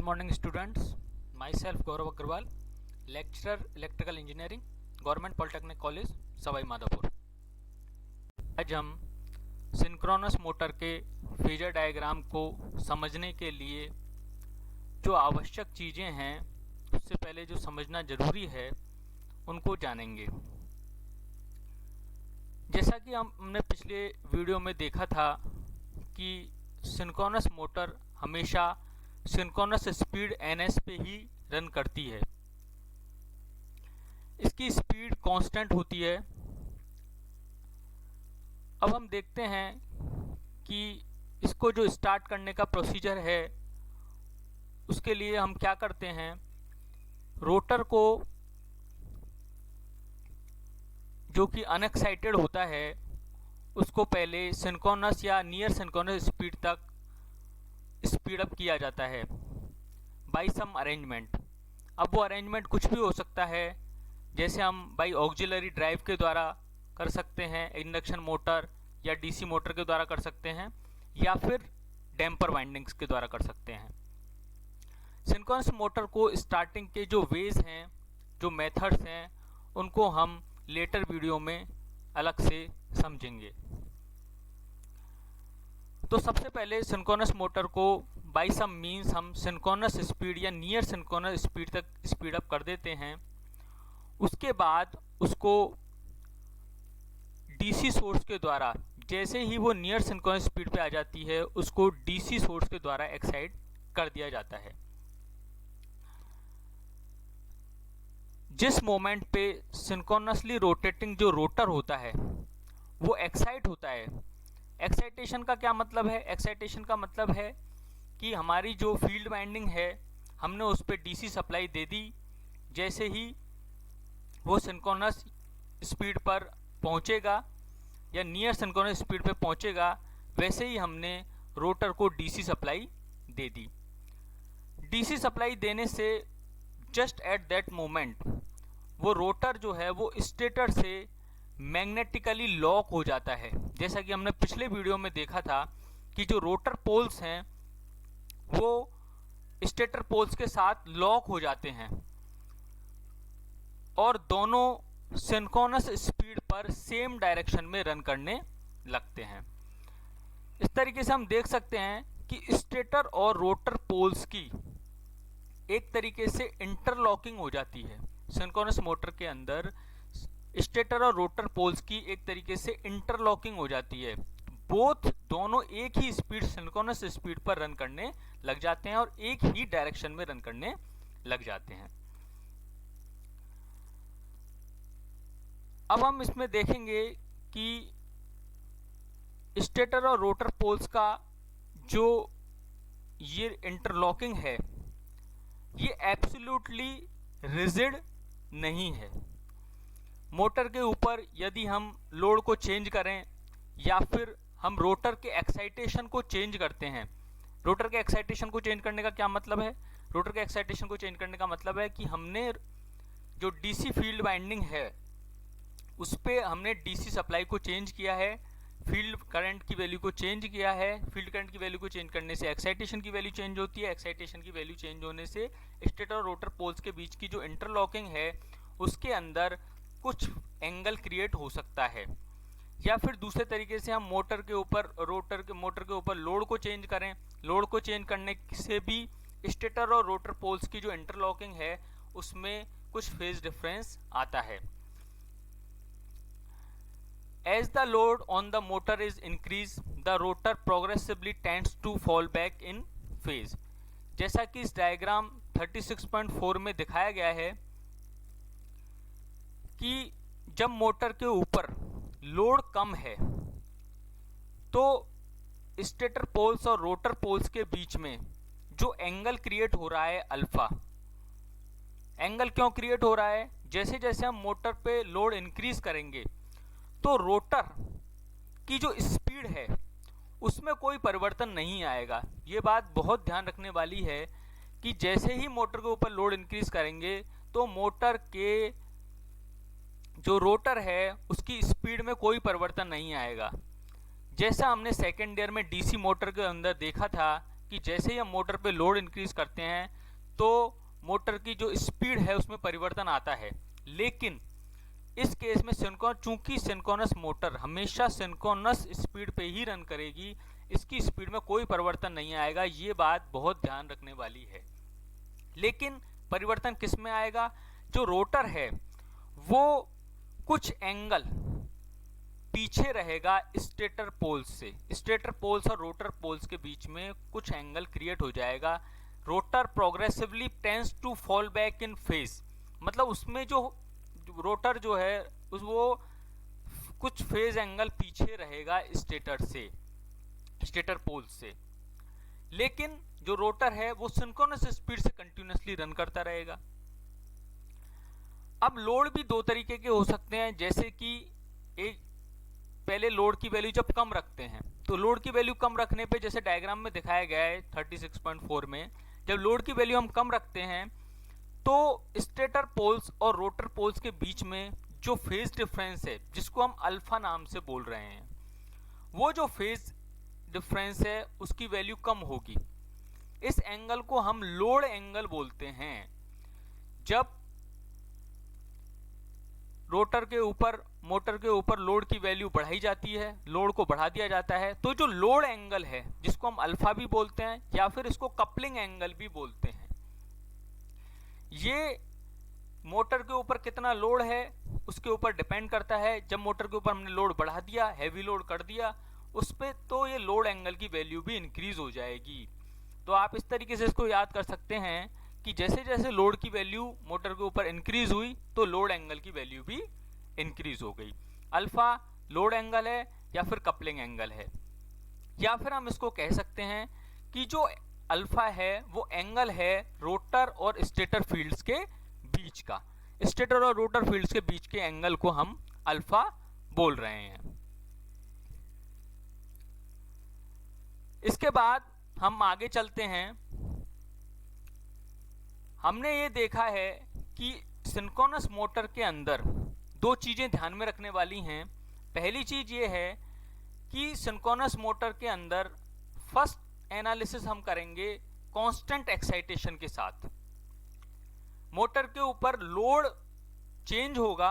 morning students, myself Gaurav Agrawal, lecturer electrical engineering, Government Polytechnic College, Sawai Madhopur. आज हम synchronous motor के phasor diagram को समझने के लिए जो आवश्यक चीज़ें हैं उससे पहले जो समझना ज़रूरी है उनको जानेंगे। जैसा कि हमने पिछले वीडियो में देखा था कि सिंक्रोनस मोटर हमेशा सिंक्रोनस स्पीड ns पे ही रन करती है। इसकी स्पीड कांस्टेंट होती है। अब हम देखते हैं कि इसको जो स्टार्ट करने का प्रोसीजर है उसके लिए हम क्या करते हैं। रोटर को जो कि अनएक्साइटेड होता है उसको पहले सिंक्रोनस या नियर सिंक्रोनस स्पीड तक स्पीड अप किया जाता है बाय सम अरेंजमेंट। अब वो अरेंजमेंट कुछ भी हो सकता है, जैसे हम बाय ऑक्सिलरी ड्राइव के द्वारा कर सकते हैं, इंडक्शन मोटर या डीसी मोटर के द्वारा कर सकते हैं, या फिर डैम्पर वाइंडिंग्स के द्वारा कर सकते हैं। सिंक्रोनस मोटर को स्टार्टिंग के जो वेज हैं, जो मेथड्स हैं, उनको हम लेटर वीडियो में अलग से समझेंगे। तो सबसे पहले सिंक्रोनस मोटर को बाय सम मीन्स हम सिंक्रोनस स्पीड या नियर सिंक्रोनस स्पीड तक स्पीड अप कर देते हैं। उसके बाद उसको डीसी सोर्स के द्वारा, जैसे ही वो नियर सिंक्रोनस स्पीड पे आ जाती है, उसको डीसी सोर्स के द्वारा एक्साइट कर दिया जाता है। जिस मोमेंट पे सिंक्रोनसली रोटेटिंग जो रोटर होता है वो एक्साइट होता है। एक्साइटेशन का क्या मतलब है? एक्साइटेशन का मतलब है कि हमारी जो फील्ड वाइंडिंग है हमने उस पर डीसी सप्लाई दे दी। जैसे ही वो सिंक्रोनस स्पीड पर पहुंचेगा या नियर सिंक्रोनस स्पीड पे पहुंचेगा, वैसे ही हमने रोटर को डीसी सप्लाई दे दी। डीसी सप्लाई देने से जस्ट एट दैट मोमेंट वो रोटर जो है वो स्टेटर से मैग्नेटिकली लॉक हो जाता है। जैसा कि हमने पिछले वीडियो में देखा था कि जो रोटर पोल्स हैं वो स्टेटर पोल्स के साथ लॉक हो जाते हैं और दोनों सिंक्रोनस स्पीड पर सेम डायरेक्शन में रन करने लगते हैं। इस तरीके से हम देख सकते हैं कि स्टेटर और रोटर पोल्स की एक तरीके से इंटरलॉकिंग हो जाती है। सिंक्रोनस मोटर के अंदर स्टेटर और रोटर पोल्स की एक तरीके से इंटरलॉकिंग हो जाती है। दोनों एक ही स्पीड सिंक्रोनस स्पीड पर रन करने लग जाते हैं और एक ही डायरेक्शन में रन करने लग जाते हैं। अब हम इसमें देखेंगे कि स्टेटर और रोटर पोल्स का जो ये इंटरलॉकिंग है ये एब्सोल्युटली रिजिड नहीं है। मोटर के ऊपर यदि हम लोड को चेंज करें या फिर हम रोटर के एक्साइटेशन को चेंज करते हैं। रोटर के एक्साइटेशन को चेंज करने का क्या मतलब है? रोटर के एक्साइटेशन को चेंज करने का मतलब है कि हमने जो डीसी फील्ड वाइंडिंग है उस पर हमने डीसी सप्लाई को चेंज किया है, फील्ड करंट की वैल्यू को चेंज किया है। फील्ड करंट की वैल्यू को चेंज करने से एक्साइटेशन की वैल्यू चेंज होती है। एक्साइटेशन की वैल्यू चेंज होने से स्टेटर और रोटर पोल्स के बीच की जो इंटरलॉकिंग है उसके अंदर कुछ एंगल क्रिएट हो सकता है। या फिर दूसरे तरीके से हम मोटर के ऊपर लोड को चेंज करें। लोड को चेंज करने से भी स्टेटर और रोटर पोल्स की जो इंटरलॉकिंग है उसमें कुछ फेज डिफरेंस आता है। As the load on the motor is increased, the rotor progressively tends to fall back in phase। जैसा कि इस डायग्राम 36.4 में दिखाया गया है कि जब मोटर के ऊपर लोड कम है तो स्टेटर पोल्स और रोटर पोल्स के बीच में जो एंगल क्रिएट हो रहा है अल्फा, एंगल क्यों क्रिएट हो रहा है? जैसे जैसे हम मोटर पे लोड इंक्रीज करेंगे तो रोटर की जो स्पीड है उसमें कोई परिवर्तन नहीं आएगा। ये बात बहुत ध्यान रखने वाली है कि जैसे ही मोटर के ऊपर लोड इंक्रीज करेंगे तो मोटर के जो रोटर है उसकी स्पीड में कोई परिवर्तन नहीं आएगा। जैसा हमने सेकेंड ईयर में डीसी मोटर के अंदर देखा था कि कि जैसे ही हम मोटर पे लोड इंक्रीज करते हैं तो मोटर की जो स्पीड है उसमें परिवर्तन आता है। लेकिन इस केस में चूंकि सिंक्रोनस मोटर हमेशा सिंक्रोनस स्पीड पे ही रन करेगी, इसकी स्पीड में कोई परिवर्तन नहीं आएगा। ये बात बहुत ध्यान रखने वाली है। लेकिन परिवर्तन किस में आएगा? जो रोटर है वो कुछ एंगल पीछे रहेगा स्टेटर पोल्स से। स्टेटर पोल्स और रोटर पोल्स के बीच में कुछ एंगल क्रिएट हो जाएगा। Rotor progressively tends to fall back in phase, मतलब उसमें जो रोटर जो है वो कुछ फेज एंगल पीछे रहेगा स्टेटर से, स्टेटर पोल से। लेकिन जो रोटर है वो सिंक्रोनस स्पीड से कंटिन्यूअसली रन करता रहेगा। अब लोड भी दो तरीके के हो सकते हैं, जैसे कि एक पहले लोड की वैल्यू जब कम रखते हैं तो लोड की वैल्यू कम रखने पे जैसे डायग्राम में दिखाया गया है 36.4 में, जब लोड की वैल्यू हम कम रखते हैं तो स्टेटर पोल्स और रोटर पोल्स के बीच में जो फेज डिफरेंस है जिसको हम अल्फा नाम से बोल रहे हैं, वो जो फेज डिफरेंस है उसकी वैल्यू कम होगी। इस एंगल को हम लोड एंगल बोलते हैं। जब रोटर के ऊपर मोटर के ऊपर लोड की वैल्यू बढ़ाई जाती है, लोड को बढ़ा दिया जाता है, तो जो लोड एंगल है जिसको हम अल्फा भी बोलते हैं या फिर इसको कपलिंग एंगल भी बोलते हैं, ये मोटर के ऊपर कितना लोड है उसके ऊपर डिपेंड करता है। जब मोटर के ऊपर हमने लोड बढ़ा दिया, हैवी लोड कर दिया उस पे, तो ये लोड एंगल की वैल्यू भी इंक्रीज हो जाएगी। तो आप इस तरीके से इसको याद कर सकते हैं कि जैसे जैसे लोड की वैल्यू मोटर के ऊपर इंक्रीज हुई तो लोड एंगल की वैल्यू भी इंक्रीज हो गई। अल्फा लोड एंगल है या फिर कपलिंग एंगल है, या फिर हम इसको कह सकते हैं कि जो अल्फा है वो एंगल है रोटर और स्टेटर फील्ड्स के बीच का। स्टेटर और रोटर फील्ड्स के बीच के एंगल को हम अल्फा बोल रहे हैं। इसके बाद हम आगे चलते हैं। हमने ये देखा है कि सिंक्रोनस मोटर के अंदर दो चीजें ध्यान में रखने वाली हैं। पहली चीज ये है कि सिंक्रोनस मोटर के अंदर फर्स्ट एनालिसिस हम करेंगे कांस्टेंट एक्साइटेशन के साथ। मोटर के ऊपर लोड चेंज होगा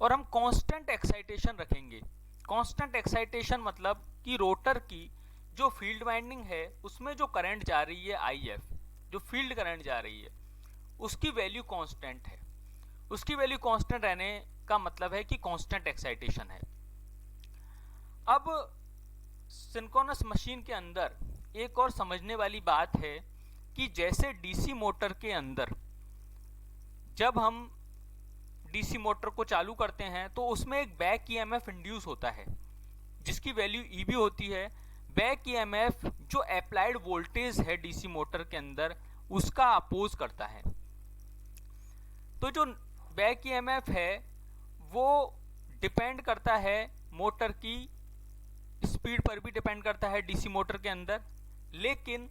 और हम कांस्टेंट एक्साइटेशन रखेंगे। कांस्टेंट एक्साइटेशन मतलब कि रोटर की जो फील्ड वाइंडिंग है उसमें जो करंट जा रही है IF, जो फील्ड करंट जा रही है उसकी वैल्यू कांस्टेंट है। उसकी वैल्यू कांस्टेंट रहने का मतलब है कि कांस्टेंट एक्साइटेशन है। अब सिंक्रोनस मशीन के अंदर एक और समझने वाली बात है कि जैसे डीसी मोटर के अंदर जब हम डीसी मोटर को चालू करते हैं तो उसमें एक बैक EMF इंड्यूस होता है जिसकी वैल्यू EB होती है। बैक EMF जो अप्लाइड वोल्टेज है डीसी मोटर के अंदर उसका अपोज करता है। तो जो बैक EMF है वो डिपेंड करता है मोटर की स्पीड पर भी डिपेंड करता है डीसी मोटर के अंदर। लेकिन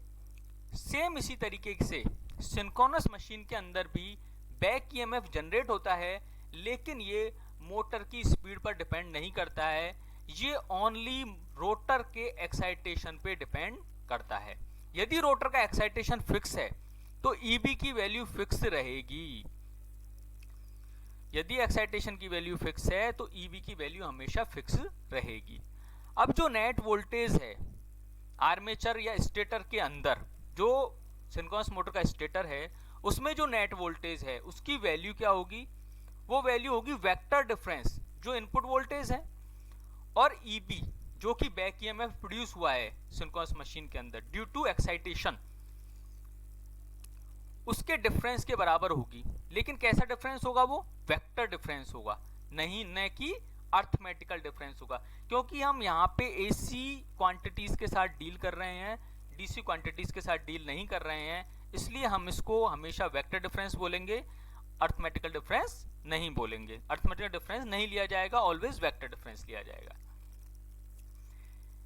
सेम इसी तरीके से सिंक्रोनस मशीन के अंदर भी बैक EMF जनरेट होता है, लेकिन ये मोटर की स्पीड पर डिपेंड नहीं करता है, ये ओनली रोटर के एक्साइटेशन पे डिपेंड करता है। यदि रोटर का एक्साइटेशन फिक्स है तो EB की वैल्यू फिक्स रहेगी। यदि एक्साइटेशन की वैल्यू फिक्स है तो EB की वैल्यू हमेशा फिक्स रहेगी। अब जो नेट वोल्टेज है आर्मेचर या स्टेटर के अंदर, जो सिंक्रोनस मोटर का स्टेटर है उसमें जो नेट वोल्टेज है उसकी वैल्यू क्या होगी? वो वैल्यू होगी वेक्टर डिफरेंस जो इनपुट वोल्टेज है और EB जो कि बैक EMF प्रोड्यूस हुआ है सिंक्रोनस मशीन के अंदर ड्यू टू एक्साइटेशन, उसके डिफरेंस के बराबर होगी। लेकिन कैसा डिफरेंस होगा? वो वेक्टर डिफरेंस होगा, नहीं न कि अर्थमेटिकल डिफरेंस होगा, क्योंकि हम यहाँ पे AC क्वांटिटीज के साथ डील कर रहे हैं, DC क्वांटिटीज के साथ डील नहीं कर रहे हैं, इसलिए हम इसको हमेशा वेक्टर डिफरेंस बोलेंगे, अर्थमेटिकल डिफरेंस नहीं बोलेंगे। अर्थमेटिकल डिफरेंस नहीं लिया जाएगा, ऑलवेज वेक्टर डिफरेंस लिया जाएगा।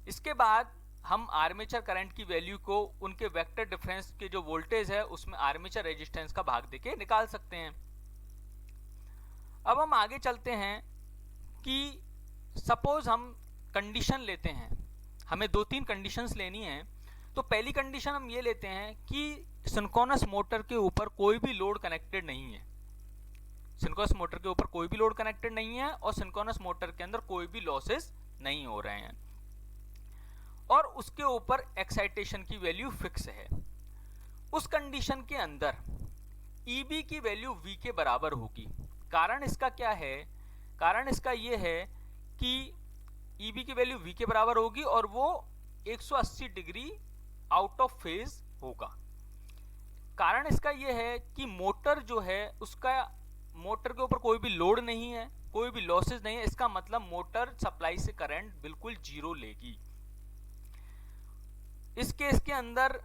इसके बाद हम आर्मेचर करंट की वैल्यू को उनके वेक्टर डिफरेंस के जो वोल्टेज है उसमें आर्मेचर रेजिस्टेंस का भाग देके निकाल सकते हैं। अब हम आगे चलते हैं कि सपोज हम कंडीशन लेते हैं, हमें 2-3 कंडीशंस लेनी है। तो पहली कंडीशन हम ये लेते हैं कि सिंक्रोनस मोटर के ऊपर कोई भी लोड कनेक्टेड नहीं है, सिंक्रोनस मोटर के ऊपर कोई भी लोड कनेक्टेड नहीं है और सिंक्रोनस मोटर के अंदर कोई भी लॉसेस नहीं हो रहे हैं और उसके ऊपर एक्साइटेशन की वैल्यू फिक्स है। उस कंडीशन के अंदर EB की वैल्यू V के बराबर होगी। कारण इसका क्या है? कारण इसका ये है कि EB की वैल्यू V के बराबर होगी और वो 180 डिग्री आउट ऑफ फेज होगा। कारण इसका ये है कि मोटर जो है उसका, मोटर के ऊपर कोई भी लोड नहीं है, कोई भी लॉसेस नहीं है, इसका मतलब मोटर सप्लाई से करंट बिल्कुल जीरो लेगी। इस केस के अंदर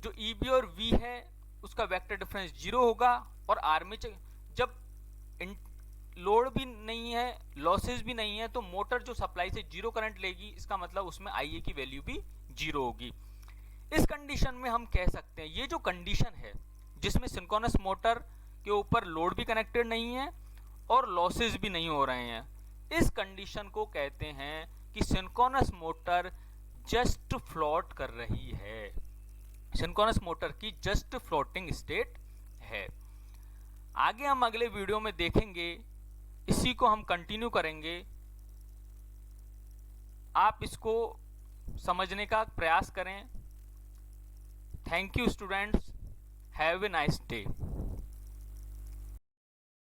जो EB और V है उसका वेक्टर डिफरेंस जीरो होगा और आर्मेचर जब लोड भी नहीं है, लॉसेस भी नहीं है, तो मोटर जो सप्लाई से जीरो करंट लेगी, इसका मतलब उसमें IA की वैल्यू भी जीरो होगी। इस कंडीशन में हम कह सकते हैं, ये जो कंडीशन है जिसमें सिंक्रोनस मोटर के ऊपर लोड भी कनेक्टेड नहीं है और लॉसेस भी नहीं हो रहे हैं, इस कंडीशन को कहते हैं कि सिंक्रोनस मोटर जस्ट फ्लोट कर रही है, सिंक्रोनस मोटर की जस्ट फ्लोटिंग स्टेट है। आगे हम अगले वीडियो में देखेंगे, इसी को हम कंटिन्यू करेंगे। आप इसको समझने का प्रयास करें। Thank you students, have a nice day.